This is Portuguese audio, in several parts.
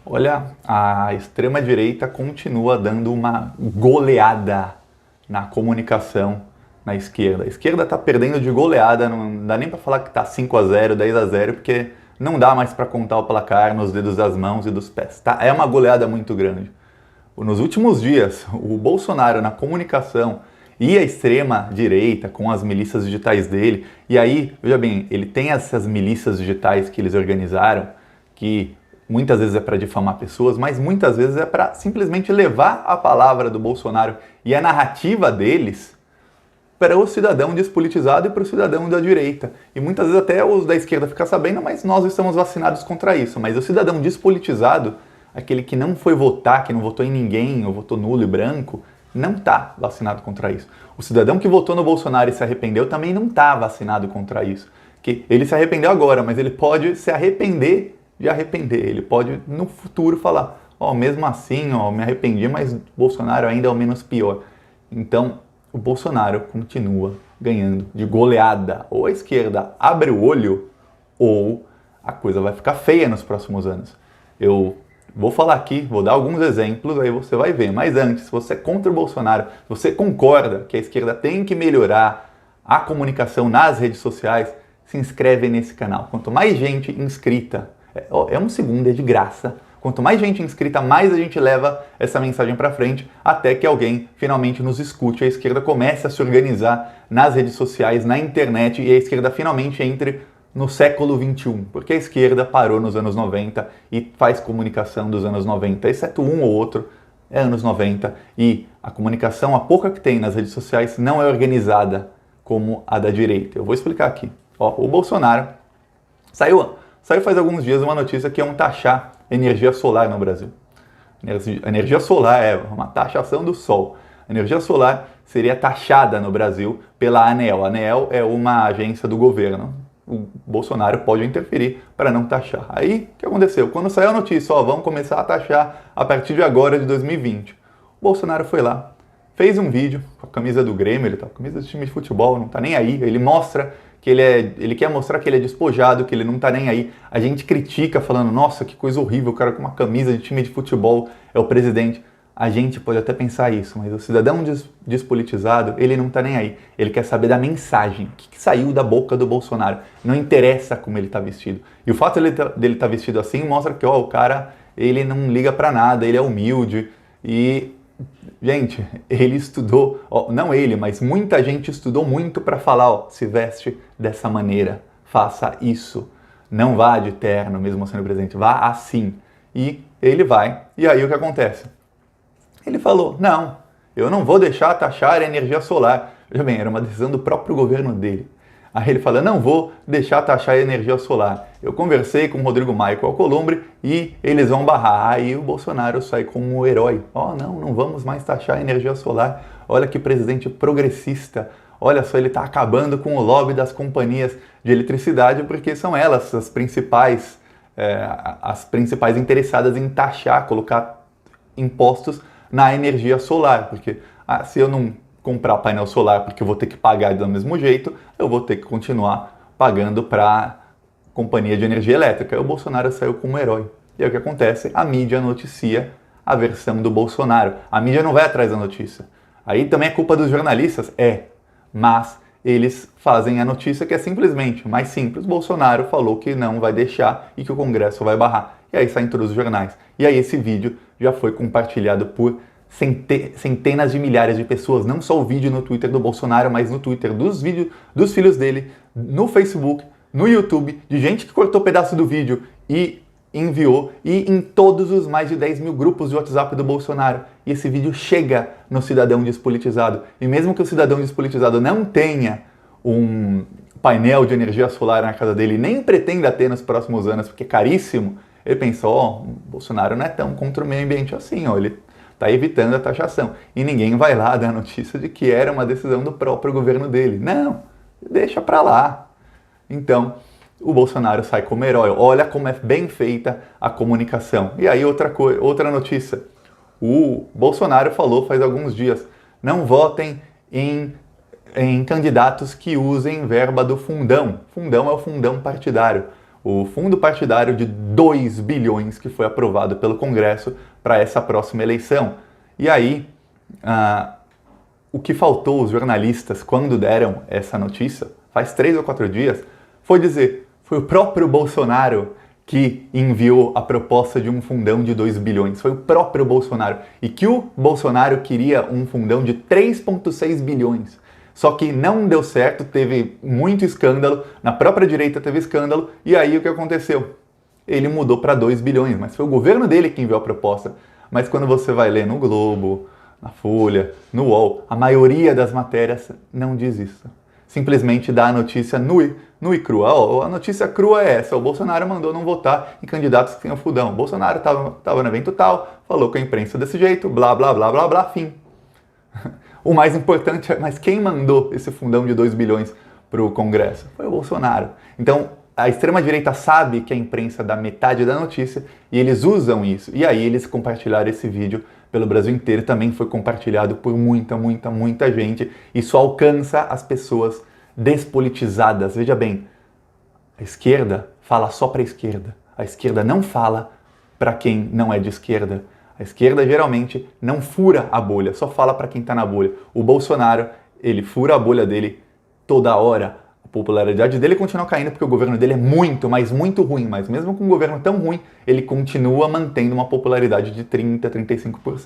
Olha, a extrema-direita continua dando uma goleada na comunicação na esquerda. A esquerda está perdendo de goleada, não dá nem para falar que está 5-0, 10-0, porque não dá mais para contar o placar nos dedos das mãos e dos pés. Tá? É uma goleada muito grande. Nos últimos dias, o Bolsonaro na comunicação e a extrema-direita com as milícias digitais dele, e aí, veja bem, ele tem essas milícias digitais que eles organizaram, que muitas vezes é para difamar pessoas, mas muitas vezes é para simplesmente levar a palavra do Bolsonaro e a narrativa deles para o cidadão despolitizado e para o cidadão da direita. E muitas vezes até os da esquerda ficam sabendo, mas nós estamos vacinados contra isso. Mas o cidadão despolitizado, aquele que não foi votar, que não votou em ninguém, ou votou nulo e branco, não está vacinado contra isso. O cidadão que votou no Bolsonaro e se arrependeu também não está vacinado contra isso. Que ele se arrependeu agora, mas ele pode se arrepender de arrepender. Ele pode, no futuro, falar, mesmo assim, me arrependi, mas Bolsonaro ainda é o menos pior. Então, o Bolsonaro continua ganhando de goleada. Ou a esquerda abre o olho, ou a coisa vai ficar feia nos próximos anos. Eu vou falar aqui, vou dar alguns exemplos, aí você vai ver. Mas antes, se você é contra o Bolsonaro, se você concorda que a esquerda tem que melhorar a comunicação nas redes sociais, se inscreve nesse canal. Quanto mais gente inscrita, é um segundo, é de graça. Quanto mais gente inscrita, mais a gente leva essa mensagem para frente, até que alguém finalmente nos escute. A esquerda comece a se organizar nas redes sociais, na internet, e a esquerda finalmente entre no século XXI, porque a esquerda parou nos anos 90 e faz comunicação dos anos 90, exceto um ou outro, é anos 90, e a comunicação, a pouca que tem nas redes sociais, não é organizada como a da direita. Eu vou explicar aqui. O Bolsonaro saiu faz alguns dias uma notícia que iam taxar energia solar no Brasil. A energia solar é uma taxação do sol. A energia solar seria taxada no Brasil pela ANEEL. A ANEEL é uma agência do governo. O Bolsonaro pode interferir para não taxar. Aí, o que aconteceu? Quando saiu a notícia, vamos começar a taxar a partir de agora, de 2020. O Bolsonaro foi lá, fez um vídeo com a camisa do Grêmio, ele tá com a camisa do time de futebol, não tá nem aí. Ele mostra que ele quer mostrar que ele é despojado, que ele não tá nem aí. A gente critica falando, nossa, que coisa horrível, o cara com uma camisa de time de futebol é o presidente. A gente pode até pensar isso, mas o cidadão despolitizado, ele não tá nem aí. Ele quer saber da mensagem, o que saiu da boca do Bolsonaro. Não interessa como ele tá vestido. E o fato dele tá vestido assim mostra que o cara, ele não liga pra nada, ele é humilde. E, gente, ele estudou, não ele, mas muita gente estudou muito para falar, se veste dessa maneira, faça isso. Não vá de terno, mesmo sendo presidente, vá assim. E ele vai, e aí o que acontece? Ele falou, não, eu não vou deixar taxar a energia solar. Veja bem, era uma decisão do próprio governo dele. Aí ele fala, não vou deixar taxar a energia solar. Eu conversei com o Rodrigo Maia Alcolumbre e eles vão barrar. Aí o Bolsonaro sai como um herói. Não vamos mais taxar a energia solar. Olha que presidente progressista. Olha só, ele está acabando com o lobby das companhias de eletricidade, porque são elas as principais interessadas em taxar, colocar impostos na energia solar, porque se eu não comprar painel solar porque eu vou ter que pagar do mesmo jeito, eu vou ter que continuar pagando para a companhia de energia elétrica. E o Bolsonaro saiu como herói. E aí o que acontece? A mídia noticia a versão do Bolsonaro. A mídia não vai atrás da notícia. Aí também é culpa dos jornalistas? Mas eles fazem a notícia que é simplesmente mais simples. Bolsonaro falou que não vai deixar e que o Congresso vai barrar. E aí saem todos os jornais. E aí esse vídeo já foi compartilhado por centenas de milhares de pessoas. Não só o vídeo no Twitter do Bolsonaro, mas no Twitter dos filhos dele, no Facebook, no YouTube, de gente que cortou pedaço do vídeo e enviou, e em todos os mais de 10 mil grupos de WhatsApp do Bolsonaro. E esse vídeo chega no cidadão despolitizado. E mesmo que o cidadão despolitizado não tenha um painel de energia solar na casa dele, nem pretenda ter nos próximos anos, porque é caríssimo, ele pensou, Bolsonaro não é tão contra o meio ambiente assim, ele está evitando a taxação. E ninguém vai lá dar a notícia de que era uma decisão do próprio governo dele. Não, deixa pra lá. Então, o Bolsonaro sai como herói. Olha como é bem feita a comunicação. E aí outra notícia. O Bolsonaro falou faz alguns dias, não votem em candidatos que usem verba do fundão. Fundão é o fundão partidário. o fundo partidário de 2 bilhões que foi aprovado pelo Congresso para essa próxima eleição. E aí, o que faltou os jornalistas quando deram essa notícia, faz 3 ou 4 dias, foi dizer, foi o próprio Bolsonaro que enviou a proposta de um fundão de 2 bilhões. Foi o próprio Bolsonaro. E que o Bolsonaro queria um fundão de 3,6 bilhões. Só que não deu certo, teve muito escândalo, na própria direita teve escândalo, e aí o que aconteceu? Ele mudou para 2 bilhões, mas foi o governo dele que enviou a proposta. Mas quando você vai ler no Globo, na Folha, no UOL, a maioria das matérias não diz isso. Simplesmente dá a notícia nua e crua. A notícia crua é essa, o Bolsonaro mandou não votar em candidatos que tenham fundão. O Bolsonaro estava no evento tal, falou com a imprensa desse jeito, blá, blá, blá, blá, blá, fim. O mais importante é, mas quem mandou esse fundão de 2 bilhões para o Congresso? Foi o Bolsonaro. Então, a extrema-direita sabe que a imprensa dá metade da notícia e eles usam isso. E aí eles compartilharam esse vídeo pelo Brasil inteiro, também foi compartilhado por muita gente. Isso alcança as pessoas despolitizadas. Veja bem, a esquerda fala só para a esquerda. A esquerda não fala para quem não é de esquerda. A esquerda geralmente não fura a bolha, só fala para quem está na bolha. O Bolsonaro, ele fura a bolha dele toda hora. A popularidade dele continua caindo porque o governo dele é muito, mas muito ruim. Mas mesmo com um governo tão ruim, ele continua mantendo uma popularidade de 30%, 35%. Por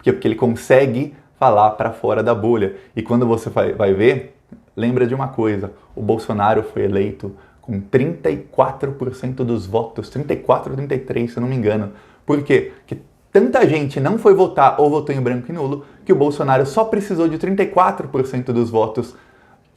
quê? Porque ele consegue falar para fora da bolha. E quando você vai ver, lembra de uma coisa, o Bolsonaro foi eleito com 34% dos votos, 34 ou 33, se eu não me engano. Por quê? Porque tanta gente não foi votar ou votou em branco e nulo que o Bolsonaro só precisou de 34% dos votos.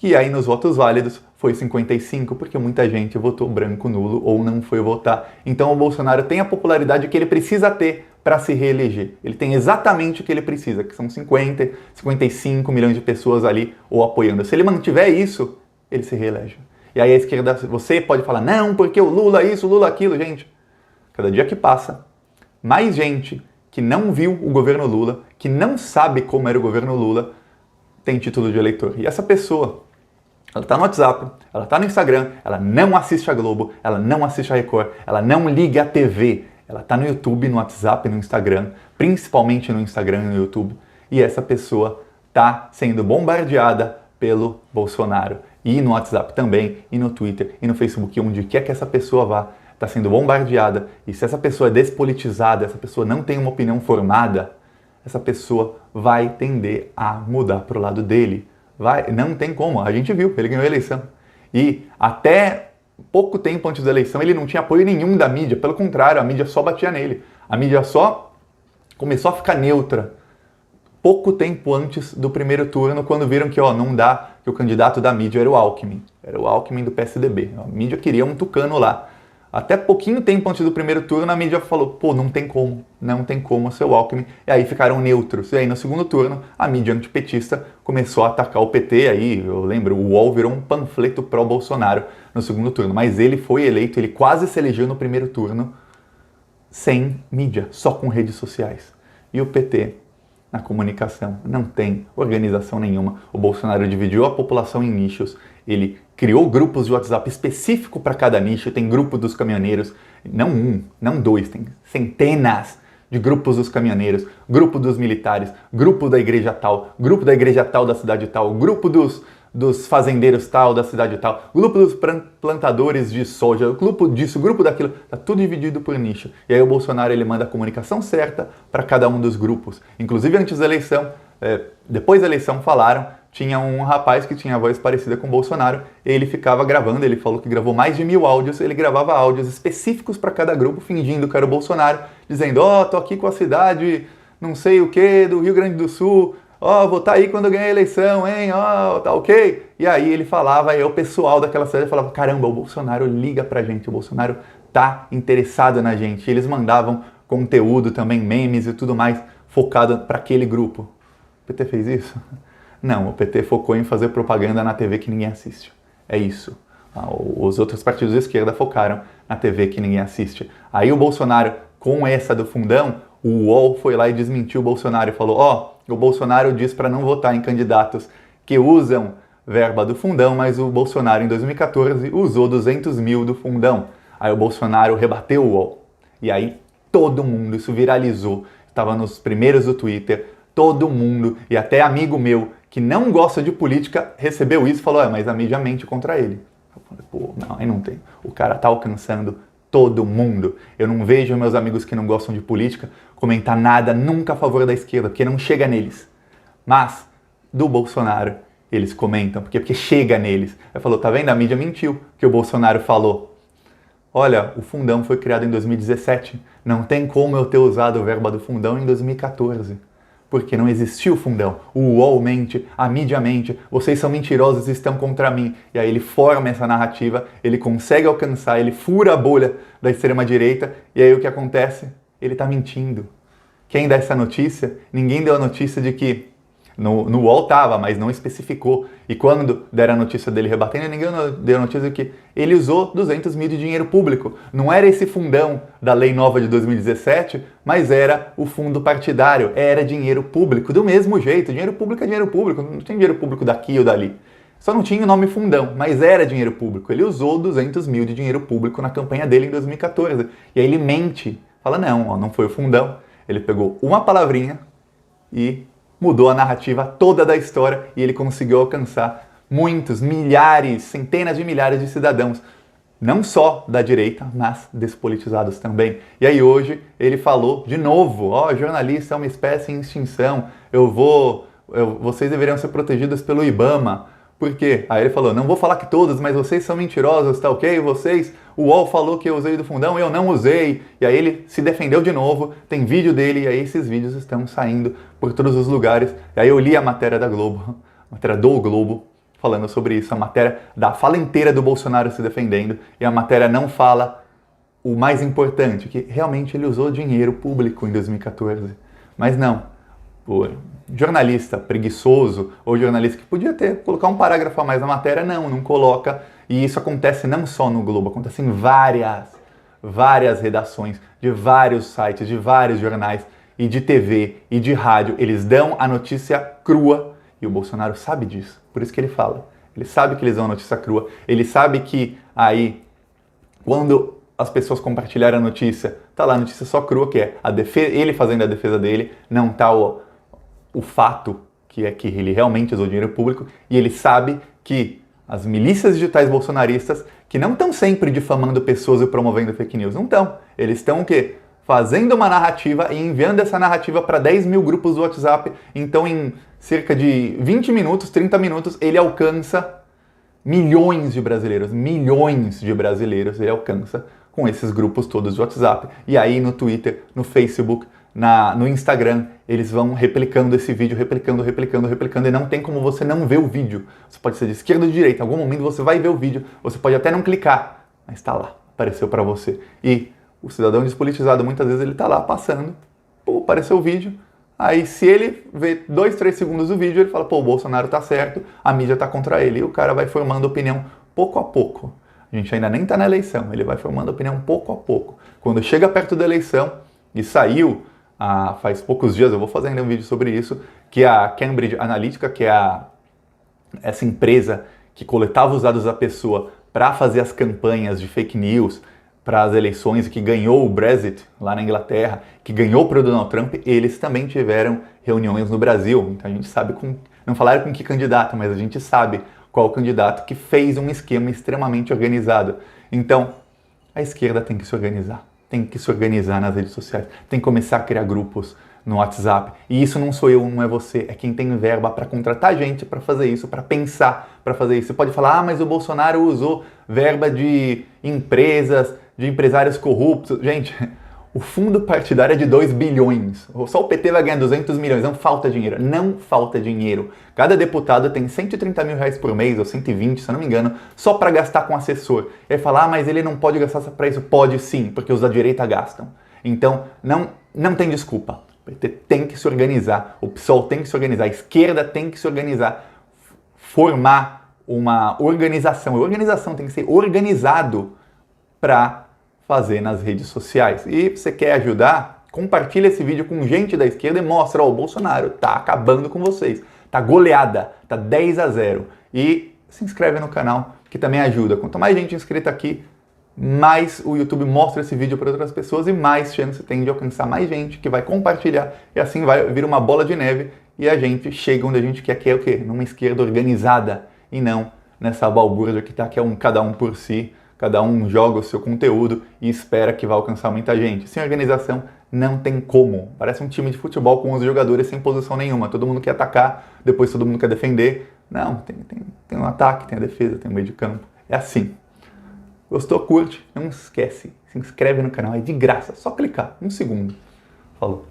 E aí nos votos válidos foi 55%, porque muita gente votou branco, nulo ou não foi votar. Então o Bolsonaro tem a popularidade que ele precisa ter para se reeleger. Ele tem exatamente o que ele precisa, que são 50, 55 milhões de pessoas ali o apoiando. Se ele mantiver isso, ele se reelege. E aí a esquerda, você pode falar, não, porque o Lula isso, o Lula aquilo. Gente, cada dia que passa, mais gente que não viu o governo Lula, que não sabe como era o governo Lula, tem título de eleitor. E essa pessoa, ela está no WhatsApp, ela está no Instagram, ela não assiste a Globo, ela não assiste a Record, ela não liga a TV, ela está no YouTube, no WhatsApp, no Instagram, principalmente no Instagram e no YouTube, e essa pessoa está sendo bombardeada pelo Bolsonaro. E no WhatsApp também, e no Twitter, e no Facebook, onde quer que essa pessoa vá, está sendo bombardeada. E se essa pessoa é despolitizada, essa pessoa não tem uma opinião formada, essa pessoa vai tender a mudar para o lado dele. Não tem como, a gente viu, ele ganhou a eleição. E até pouco tempo antes da eleição ele não tinha apoio nenhum da mídia, pelo contrário, a mídia só batia nele. A mídia só começou a ficar neutra pouco tempo antes do primeiro turno, quando viram que não dá, que o candidato da mídia era o Alckmin do PSDB. A mídia queria um tucano lá. Até pouquinho tempo antes do primeiro turno, a mídia falou, pô, não tem como ser o Alckmin. E aí ficaram neutros. E aí no segundo turno, a mídia antipetista começou a atacar o PT. Aí, eu lembro, o UOL virou um panfleto pró-Bolsonaro no segundo turno. Mas ele foi eleito, ele quase se elegeu no primeiro turno sem mídia, só com redes sociais. E o PT, na comunicação, não tem organização nenhuma. O Bolsonaro dividiu a população em nichos. Ele criou grupos de WhatsApp específico para cada nicho. Tem grupo dos caminhoneiros, não um, não dois, tem centenas de grupos dos caminhoneiros, grupo dos militares, grupo da igreja tal da cidade tal, grupo dos fazendeiros tal da cidade tal, grupo dos plantadores de soja, grupo disso, grupo daquilo, tá tudo dividido por nicho. E aí o Bolsonaro ele manda a comunicação certa para cada um dos grupos. Inclusive antes da eleição, depois da eleição falaram, tinha um rapaz que tinha a voz parecida com o Bolsonaro, ele ficava gravando, ele falou que gravou mais de 1000 áudios, ele gravava áudios específicos para cada grupo, fingindo que era o Bolsonaro, dizendo, tô aqui com a cidade, não sei o que, do Rio Grande do Sul, vou estar aí quando eu ganhar a eleição, hein, tá ok? E aí ele falava, aí o pessoal daquela cidade falava, caramba, o Bolsonaro liga pra gente, o Bolsonaro tá interessado na gente. E eles mandavam conteúdo também, memes e tudo mais, focado para aquele grupo. O PT fez isso? Não, o PT focou em fazer propaganda na TV que ninguém assiste. É isso. Os outros partidos de esquerda focaram na TV que ninguém assiste. Aí o Bolsonaro, com essa do fundão, o UOL foi lá e desmentiu o Bolsonaro e falou, o Bolsonaro diz para não votar em candidatos que usam verba do fundão, mas o Bolsonaro em 2014 usou 200 mil do fundão. Aí o Bolsonaro rebateu o UOL. E aí todo mundo, isso viralizou. Estava nos primeiros do Twitter, todo mundo, e até amigo meu que não gosta de política, recebeu isso e falou, mas a mídia mente contra ele. Eu falei, pô, não, aí não tem. O cara tá alcançando todo mundo. Eu não vejo meus amigos que não gostam de política comentar nada nunca a favor da esquerda, porque não chega neles. Mas, do Bolsonaro, eles comentam, porque chega neles. Aí falou, tá vendo? A mídia mentiu, que o Bolsonaro falou. Olha, o fundão foi criado em 2017. Não tem como eu ter usado o verba do fundão em 2014. Porque não existiu fundão. O UOL mente, a mídia mente, vocês são mentirosos e estão contra mim. E aí ele forma essa narrativa, ele consegue alcançar, ele fura a bolha da extrema-direita, e aí o que acontece? Ele está mentindo. Quem dá essa notícia? Ninguém deu a notícia de que no UOL estava, mas não especificou. E quando deram a notícia dele rebatendo, ninguém deu a notícia de que ele usou 200 mil de dinheiro público. Não era esse fundão da Lei Nova de 2017, mas era o fundo partidário, era dinheiro público. Do mesmo jeito, dinheiro público é dinheiro público, não tem dinheiro público daqui ou dali. Só não tinha o nome fundão, mas era dinheiro público. Ele usou 200 mil de dinheiro público na campanha dele em 2014. E aí ele mente, fala, não foi o fundão. Ele pegou uma palavrinha e mudou a narrativa toda da história e ele conseguiu alcançar muitos, milhares, centenas de milhares de cidadãos, não só da direita, mas despolitizados também. E aí hoje ele falou de novo, jornalista é uma espécie em extinção, vocês deveriam ser protegidos pelo IBAMA. Por quê? Aí ele falou, não vou falar que todos, mas vocês são mentirosos, tá ok? O UOL falou que eu usei do fundão, eu não usei. E aí ele se defendeu de novo, tem vídeo dele, e aí esses vídeos estão saindo por todos os lugares. E aí eu li a matéria da Globo, a matéria do Globo, falando sobre isso, a matéria da fala inteira do Bolsonaro se defendendo, e a matéria não fala o mais importante, que realmente ele usou dinheiro público em 2014. Mas não, jornalista preguiçoso ou jornalista que podia colocar um parágrafo a mais na matéria, não coloca. E isso acontece não só no Globo, acontece em várias redações, de vários sites, de vários jornais e de TV e de rádio. Eles dão a notícia crua e o Bolsonaro sabe disso, por isso que ele fala. Ele sabe que eles dão a notícia crua, ele sabe que aí, quando as pessoas compartilharem a notícia, tá lá a notícia só crua, que é ele fazendo a defesa dele, não tá o fato que é que ele realmente usou dinheiro público, e ele sabe que as milícias digitais bolsonaristas, que não estão sempre difamando pessoas e promovendo fake news, não estão. Eles estão o quê? Fazendo uma narrativa e enviando essa narrativa para 10 mil grupos do WhatsApp. Então, em cerca de 20 minutos, 30 minutos, ele alcança milhões de brasileiros ele alcança com esses grupos todos de WhatsApp. E aí no Twitter, no Facebook, no Instagram, eles vão replicando esse vídeo, replicando, e não tem como você não ver o vídeo. Você pode ser de esquerda ou de direita, em algum momento você vai ver o vídeo, você pode até não clicar, mas está lá, apareceu para você. E o cidadão despolitizado, muitas vezes ele está lá passando, apareceu o vídeo, aí se ele vê 2, 3 segundos do vídeo, ele fala, o Bolsonaro tá certo, a mídia tá contra ele, e o cara vai formando opinião pouco a pouco. A gente ainda nem está na eleição, ele vai formando opinião pouco a pouco. Quando chega perto da eleição, e saiu faz poucos dias, eu vou fazer ainda um vídeo sobre isso, que a Cambridge Analytica, que é essa empresa que coletava os dados da pessoa para fazer as campanhas de fake news para as eleições, que ganhou o Brexit lá na Inglaterra, que ganhou para o Donald Trump, eles também tiveram reuniões no Brasil. Então a gente sabe, não falaram com que candidato, mas a gente sabe qual candidato que fez um esquema extremamente organizado. Então, a esquerda tem que se organizar nas redes sociais, tem que começar a criar grupos no WhatsApp. E isso não sou eu, não é você, é quem tem verba para contratar gente para fazer isso, para pensar para fazer isso. Você pode falar, mas o Bolsonaro usou verba de empresas, de empresários corruptos. Gente, o fundo partidário é de 2 bilhões. Só o PT vai ganhar 200 milhões. Não falta dinheiro. Cada deputado tem 130 mil reais por mês, ou 120, se eu não me engano, só para gastar com assessor. E aí falar, mas ele não pode gastar para isso. Pode sim, porque os da direita gastam. Então, não tem desculpa. O PT tem que se organizar, o PSOL tem que se organizar, a esquerda tem que se organizar, formar uma organização. A organização tem que ser organizado para fazer nas redes sociais. E você quer ajudar? Compartilha esse vídeo com gente da esquerda e mostra, o Bolsonaro tá acabando com vocês. Tá goleada, tá 10-0. E se inscreve no canal, que também ajuda. Quanto mais gente inscrita aqui, mais o YouTube mostra esse vídeo para outras pessoas e mais chance tem de alcançar mais gente que vai compartilhar e assim vai vir uma bola de neve e a gente chega onde a gente quer, que é o quê? Numa esquerda organizada e não nessa balbúrdia que tá, que é cada um por si, cada um joga o seu conteúdo e espera que vai alcançar muita gente. Sem organização não tem como. Parece um time de futebol com 11 jogadores sem posição nenhuma. Todo mundo quer atacar, depois todo mundo quer defender. Não, tem um ataque, tem a defesa, tem o meio de campo. É assim. Gostou? Curte. Não esquece. Se inscreve no canal. É de graça. Só clicar. 1 segundo. Falou.